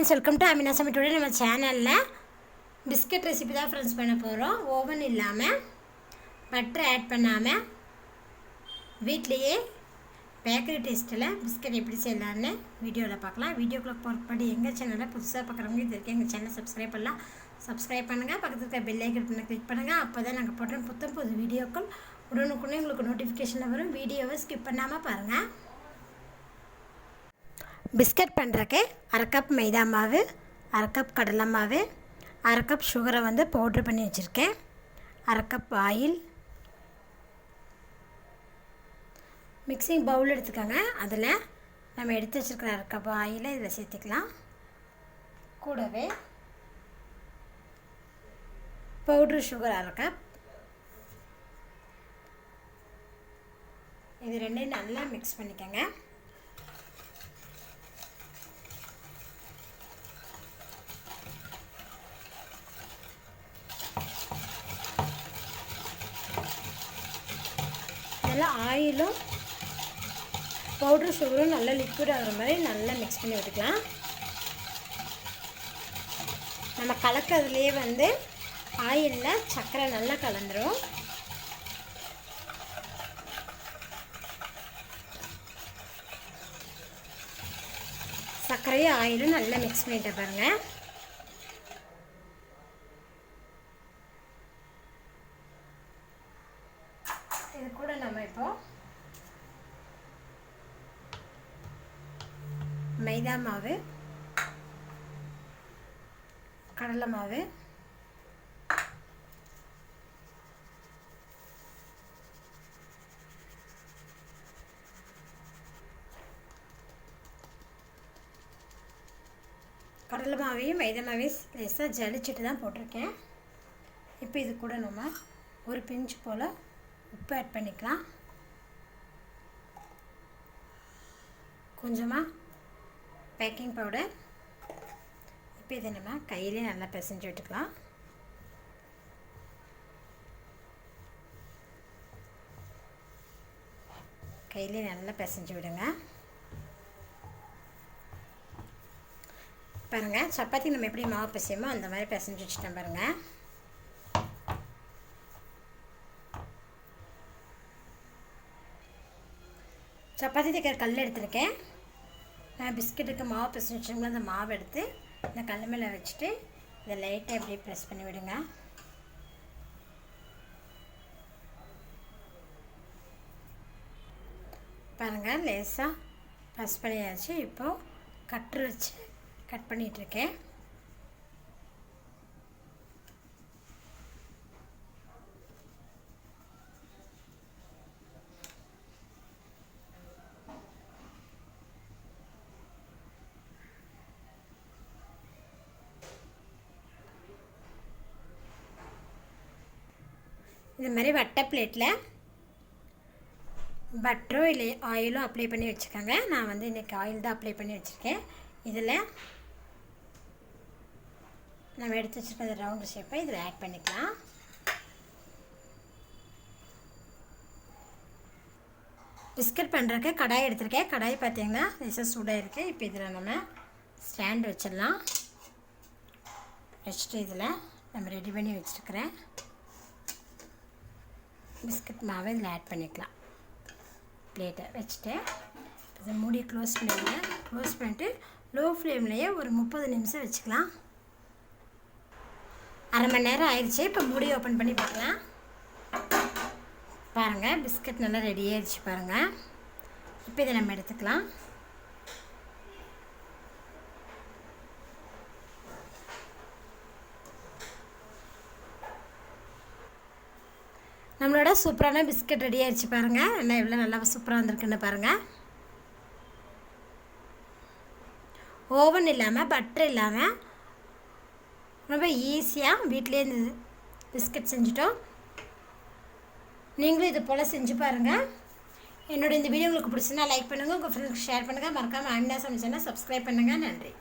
Friends, welcome to Amina சமையல். Today நம்ம சேனலில் பிஸ்கட் ரெசிபி தான் ஃப்ரெண்ட்ஸ் பண்ண போகிறோம். ஓவன் இல்லாமல், பட்டர் ஆட் பண்ணாமல், வீட்லேயே பேக்கரி டேஸ்ட்டில் பிஸ்கட் எப்படி செய்யலான்னு வீடியோவில் பார்க்கலாம். வீடியோக்குள்ளே போகிறபடி எங்கள் சேனலில் புதுசாக பார்க்குறவங்க இது வரைக்கும் எங்கள் சேனலை சப்ஸ்கிரைப் பண்ணலாம். சப்ஸ்கிரைப் பண்ணுங்கள், பக்கத்தில் இருக்க பெல் ஐக்கன் பண்ண கிளிக் பண்ணுங்கள். அப்போ தான் நாங்கள் போடுற புது வீடியோக்கள் உடனுக்குடனே உங்களுக்கு நோட்டிஃபிகேஷனில் வரும். வீடியோவை ஸ்கிப் பண்ணாமல் பாருங்கள். பிஸ்கட் பண்ணுறக்கு 1/2 கப் மைதா மாவு, 1/2 கப் கடலை மாவு, 1/2 கப் சுகரை பவுட்ரு பண்ணி வச்சுருக்கேன், 1/2 கப் ஆயில், மிக்சிங் பவுல் எடுத்துக்கோங்க. அதில் நம்ம எடுத்து வச்சுருக்கிற 1/2 கப் ஆயிலை இதில் சேர்த்துக்கலாம். கூடவே பவுட்ரு சுகர் 1/2 கப். இது ரெண்டையும் நல்லா மிக்ஸ் பண்ணிக்கோங்க. நல்லா ஆயிலும் பவுட்ரு சுகரும் நல்லா லிக்விட் ஆகிற மாதிரி நல்லா மிக்ஸ் பண்ணி விட்டுக்கலாம். நம்ம கலக்கிறதுலேயே ஆயிலில் சர்க்கரை நல்லா கலந்துரும். சர்க்கரையும் ஆயிலும் நல்லா மிக்ஸ் பண்ணிட்டு பாருங்கள். இது கூட நம்ம இப்போ மைதா மாவு, கடலை மாவு, கடலை மாவையும் மைதா மாவையும் லேசாக ஜலிச்சுட்டு தான் போட்டிருக்கேன். இப்போ இது கூட நம்ம ஒரு பிஞ்சு போல் உப்பு ஆட் பண்ணிக்கலாம். கொஞ்சமாக பேக்கிங் பவுடர். இப்போ இதை நம்ம கையிலே நல்லா பிசைஞ்சு விட்டுக்கலாம். கையிலே நல்லா பிசைஞ்சு விடுங்க. பாருங்கள், சப்பாத்தி நம்ம எப்படி மாவு பிசையுமோ அந்த மாதிரி பிசைஞ்சு வச்சுட்டேன் பாருங்கள். சப்பாத்தி தைக்கிற கல் எடுத்துருக்கேன். நான் பிஸ்கெட்டுக்கு மாவு பிசைஞ்சு வச்சுருங்களா, அந்த மாவு எடுத்து இந்த கல் மேலே வச்சுட்டு இதை லைட்டாக இப்படி ப்ரெஸ் பண்ணி விடுங்க. பாருங்கள், லேசாக ப்ரெஸ் பண்ணியாச்சு. இப்போது கட்டர் வச்சு கட் பண்ணிகிட்ருக்கேன். இந்த மாதிரி வட்டை பிளேட்டில் பட்டரோ இல்லை ஆயிலோ அப்ளை பண்ணி வச்சுக்கோங்க. நான் இன்றைக்கி ஆயில் தான் அப்ளை பண்ணி வச்சுருக்கேன். இதில் நம்ம எடுத்து வச்சுருக்க ரவுண்டு ஷேப்பை இதில் ஆட் பண்ணிக்கலாம். பிஸ்கட் பண்ணுறதுக்கு கடாய் எடுத்துருக்கேன். கடாய் பார்த்திங்கன்னா லேசாக சூடாக இருக்குது. இப்போ இதில் நம்ம ஸ்டாண்ட் வச்சிடலாம். வச்சுட்டு இதில் நம்ம ரெடி பண்ணி வச்சுருக்கிறேன் பிஸ்கட் மாவை இதில் ஆட் பண்ணிக்கலாம். பிளேட்டை வச்சுட்டு இதை மூடி க்ளோஸ் பண்ணிடுங்க. க்ளோஸ் பண்ணிட்டு லோ ஃப்ளேம்லேயே ஒரு 30 நிமிஷம் வச்சுக்கலாம். 1/2 மணி நேரம் ஆயிடுச்சு. இப்போ மூடி ஓப்பன் பண்ணி பார்க்கலாம். பாருங்கள், பிஸ்கட் நல்லா ரெடி ஆயிடுச்சு பாருங்கள். இப்போ இதை நம்ம எடுத்துக்கலாம். நம்மளோட சூப்பரான பிஸ்கட் ரெடி ஆயிடுச்சு பாருங்கள். என்ன எவ்வளோ நல்லா சூப்பராக வந்திருக்குன்னு பாருங்கள். ஓவன் இல்லாமல், பட்டர் இல்லாமல் ரொம்ப ஈஸியாக வீட்டிலே இந்த பிஸ்கட் செஞ்சுட்டோம். நீங்களும் இது போல் செஞ்சு பாருங்கள். என்னோட இந்த வீடியோ உங்களுக்கு பிடிச்சிருந்தா லைக் பண்ணுங்கள், உங்கள் ஃப்ரெண்ட்ஸ்க்கு ஷேர் பண்ணுங்கள். மறக்காமல் அமினா சமையல் சேனலை சப்ஸ்கிரைப் பண்ணுங்கள். நன்றி.